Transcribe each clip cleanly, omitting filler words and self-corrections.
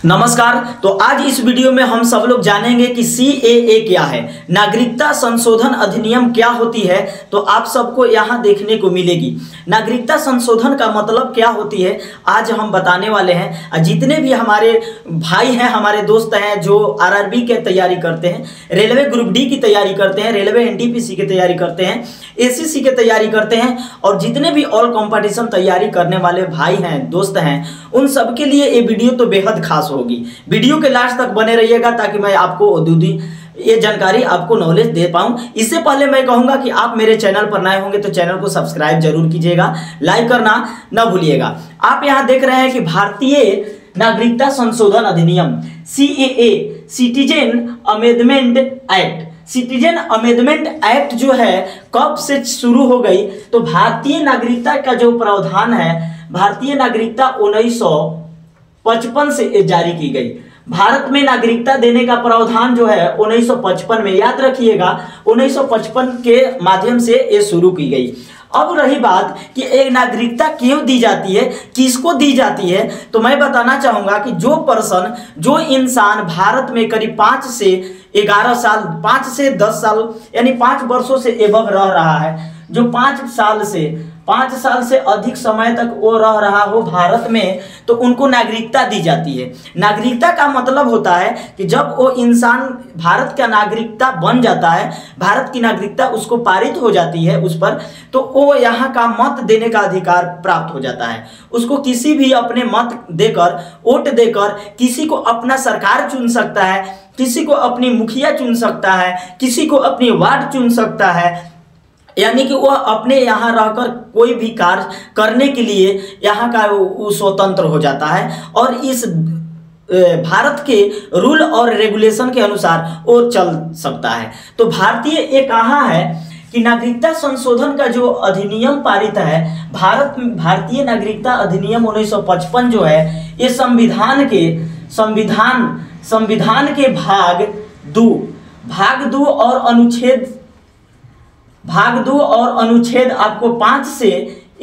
नमस्कार। तो आज इस वीडियो में हम सब लोग जानेंगे कि CAA क्या है, नागरिकता संशोधन अधिनियम क्या होती है। तो आप सबको यहाँ देखने को मिलेगी नागरिकता संशोधन का मतलब क्या होती है, आज हम बताने वाले हैं। जितने भी हमारे भाई हैं, हमारे दोस्त हैं जो RRB की तैयारी करते हैं, रेलवे ग्रुप डी की तैयारी करते हैं, रेलवे NTPC की तैयारी करते हैं, ACC की तैयारी करते हैं, और जितने भी ऑल कंपटीशन तैयारी करने वाले भाई हैं, दोस्त हैं, उन सबके लिए ये वीडियो तो बेहद खास होगी। वीडियो के लास्ट तक बने रहिएगा ताकि मैं आपको ये जानकारी आपको नॉलेज दे पाऊं। इससे पहले मैं कहूंगा कि आप मेरे चैनल पर नए होंगे तो चैनल को सब्सक्राइब जरूर कीजिएगा, लाइक करना न भूलिएगा। आप यहां देख रहे हैं कि भारतीय नागरिकता संशोधन अधिनियम CAA, citizen amendment act. Citizen amendment act जो है कब से शुरू हो गई, तो भारतीय नागरिकता का जो प्रावधान है, भारतीय नागरिकता 1955 से जारी की गई। भारत में नागरिकता देने का प्रावधान जो है 1955 में, याद रखिएगा 1955 के माध्यम से ये शुरू की गई। अब रही बात कि एक नागरिकता क्यों दी जाती है, किसको दी जाती है, तो मैं बताना चाहूंगा कि जो इंसान भारत में करीब 5 से 11 साल, 5 से 10 साल यानी 5 वर्षों से एबव रह रहा है, जो 5 साल से अधिक समय तक वो रह रहा हो भारत में, तो उनको नागरिकता दी जाती है। नागरिकता का मतलब होता है कि जब वो इंसान भारत का नागरिकता बन जाता है, भारत की नागरिकता उसको पारित हो जाती है उस पर, तो वो यहाँ का मत देने का अधिकार प्राप्त हो जाता है। उसको किसी भी अपने मत देकर, वोट देकर किसी को अपना सरकार चुन सकता है, किसी को अपनी मुखिया चुन सकता है, किसी को अपनी वार्ड चुन सकता है, यानी कि वह अपने यहाँ रहकर कोई भी कार्य करने के लिए यहाँ का वो स्वतंत्र हो जाता है, और इस भारत के रूल और रेगुलेशन के अनुसार वो चल सकता है। तो ये कहाँ है कि नागरिकता संशोधन का जो अधिनियम पारित है, भारतीय नागरिकता अधिनियम 1955 जो है, ये संविधान के भाग 2 और अनुच्छेद आपको 5 से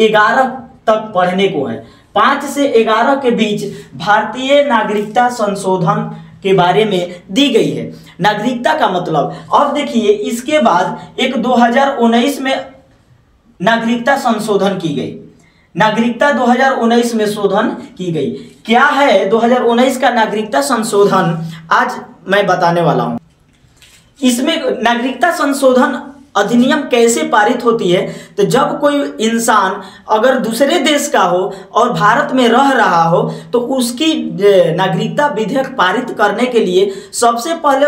11 तक पढ़ने को है। 5 से 11 के बीच भारतीय नागरिकता संशोधन के बारे में दी गई है। नागरिकता का मतलब, अब देखिए इसके बाद एक 2019 में नागरिकता संशोधन की गई। नागरिकता 2019 में शोधन की गई। क्या है 2019 का नागरिकता संशोधन, आज मैं बताने वाला हूं। इसमें नागरिकता संशोधन अधिनियम कैसे पारित होती है, तो जब कोई इंसान अगर दूसरे देश का हो और भारत में रह रहा हो, तो उसकी नागरिकता विधेयक पारित करने के लिए सबसे पहले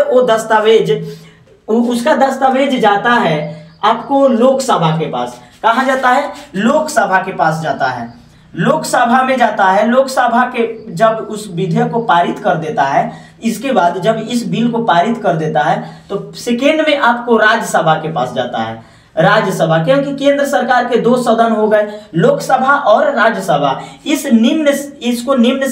उसका दस्तावेज जाता है आपको लोकसभा के पास। कहाँ जाता है? लोकसभा के पास जाता है। लोकसभा में जाता है। लोकसभा के जब उस विधेयक को पारित कर देता है, इसके बाद जब इस बिल को पारित कर देता है, तो सेकेंड में आपको राज्यसभा के पास जाता है। राज्यसभा, क्योंकि केंद्र सरकार के 2 सदन हो गए, लोकसभा और राज्यसभा। इसको निम्न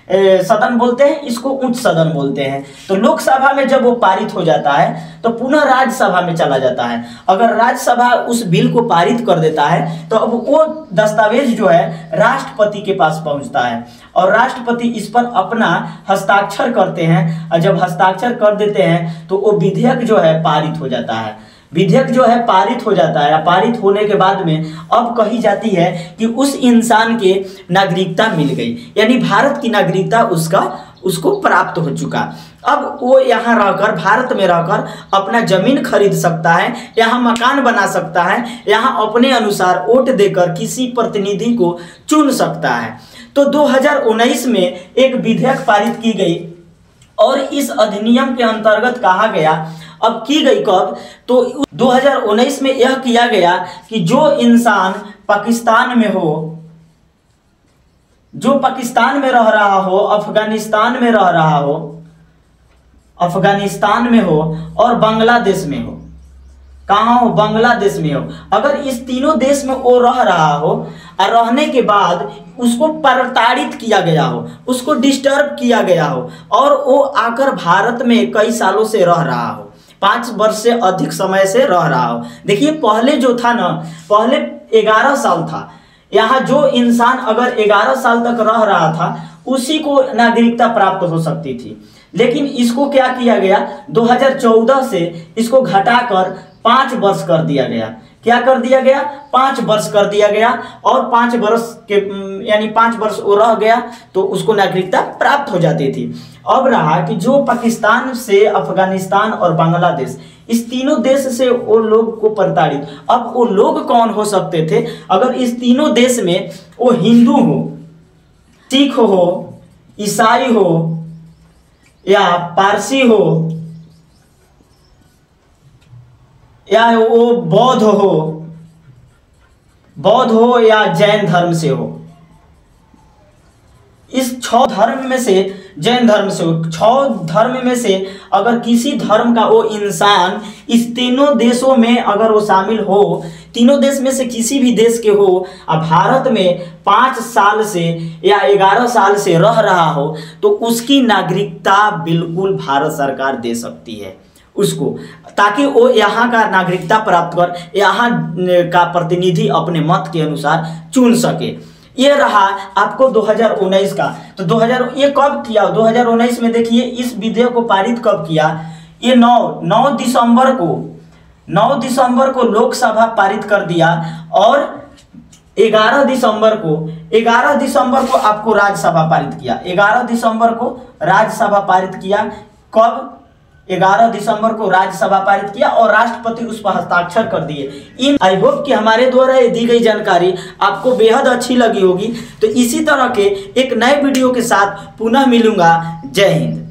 सदन बोलते हैं, इसको उच्च सदन बोलते हैं। तो लोकसभा में जब वो पारित हो जाता है, तो पुनः राज्यसभा में चला जाता है। अगर राज्यसभा उस बिल को पारित कर देता है, तो अब वो दस्तावेज जो है राष्ट्रपति के पास पहुंचता है, और राष्ट्रपति इस पर अपना हस्ताक्षर करते हैं, और जब हस्ताक्षर कर देते हैं तो वो विधेयक जो है पारित हो जाता है। विधेयक जो है पारित हो जाता है। पारित होने के बाद में अब कही जाती है कि उस इंसान के नागरिकता मिल गई, यानी भारत की नागरिकता उसको प्राप्त हो चुका। अब वो यहाँ रहकर, भारत में रहकर अपना जमीन खरीद सकता है, यहाँ मकान बना सकता है, यहाँ अपने अनुसार वोट देकर किसी प्रतिनिधि को चुन सकता है। तो 2019 में एक विधेयक पारित की गई, और इस अधिनियम के अंतर्गत कहा गया, अब की गई कब, तो 2019 में यह किया गया कि जो इंसान पाकिस्तान में हो, जो पाकिस्तान में रह रहा हो, अफगानिस्तान में रह रहा हो, अफगानिस्तान में हो, और बांग्लादेश में हो, कहाँ हो? बांग्लादेश में हो। अगर इस तीनों देश में वो रह रहा हो, और रहने के बाद उसको प्रताड़ित किया गया हो, उसको डिस्टर्ब किया गया हो, और वो आकर भारत में कई सालों से रह रहा हो, 5 वर्ष से अधिक समय से रह रहा हो। देखिए पहले जो था ना, पहले 11 साल था। यहाँ जो इंसान अगर 11 साल तक रह रहा था, उसी को नागरिकता प्राप्त हो सकती थी। लेकिन इसको क्या किया गया, 2014 से इसको घटाकर 5 वर्ष कर दिया गया। क्या कर दिया गया, 5 वर्ष कर दिया गया। और 5 वर्ष के यानी 5 वर्ष वो रह गया तो उसको नागरिकता प्राप्त हो जाती थी। अब रहा कि जो पाकिस्तान से, अफगानिस्तान और बांग्लादेश, इस तीनों देश से वो लोग को प्रताड़ित, अब वो लोग कौन हो सकते थे, अगर इस तीनों देश में वो हिंदू हो, सिख हो, ईसाई हो या पारसी हो या वो बौद्ध हो या जैन धर्म से हो। इस 6 धर्म में से, जैन धर्म से हो, 6 धर्म में से अगर किसी धर्म का वो इंसान इस तीनों देशों में अगर वो शामिल हो, तीनों देश में से किसी भी देश के हो, अब भारत में 5 साल से या 11 साल से रह रहा हो, तो उसकी नागरिकता बिल्कुल भारत सरकार दे सकती है उसको, ताकि वो यहाँ का नागरिकता प्राप्त कर यहाँ का प्रतिनिधि अपने मत के अनुसार चुन सके। ये रहा आपको 2019 का। तो ये कब किया, 2019 में देखिए इस विधेयक को पारित कब किया, ये 9 दिसंबर को लोकसभा पारित कर दिया और 11 दिसंबर को आपको राज्यसभा पारित किया। 11 दिसंबर को राज्यसभा पारित किया। कब, 11 दिसंबर को राज्यसभा पारित किया और राष्ट्रपति उस पर हस्ताक्षर कर दिए। आई होप कि हमारे द्वारा ये दी गई जानकारी आपको बेहद अच्छी लगी होगी। तो इसी तरह के एक नए वीडियो के साथ पुनः मिलूंगा। जय हिंद।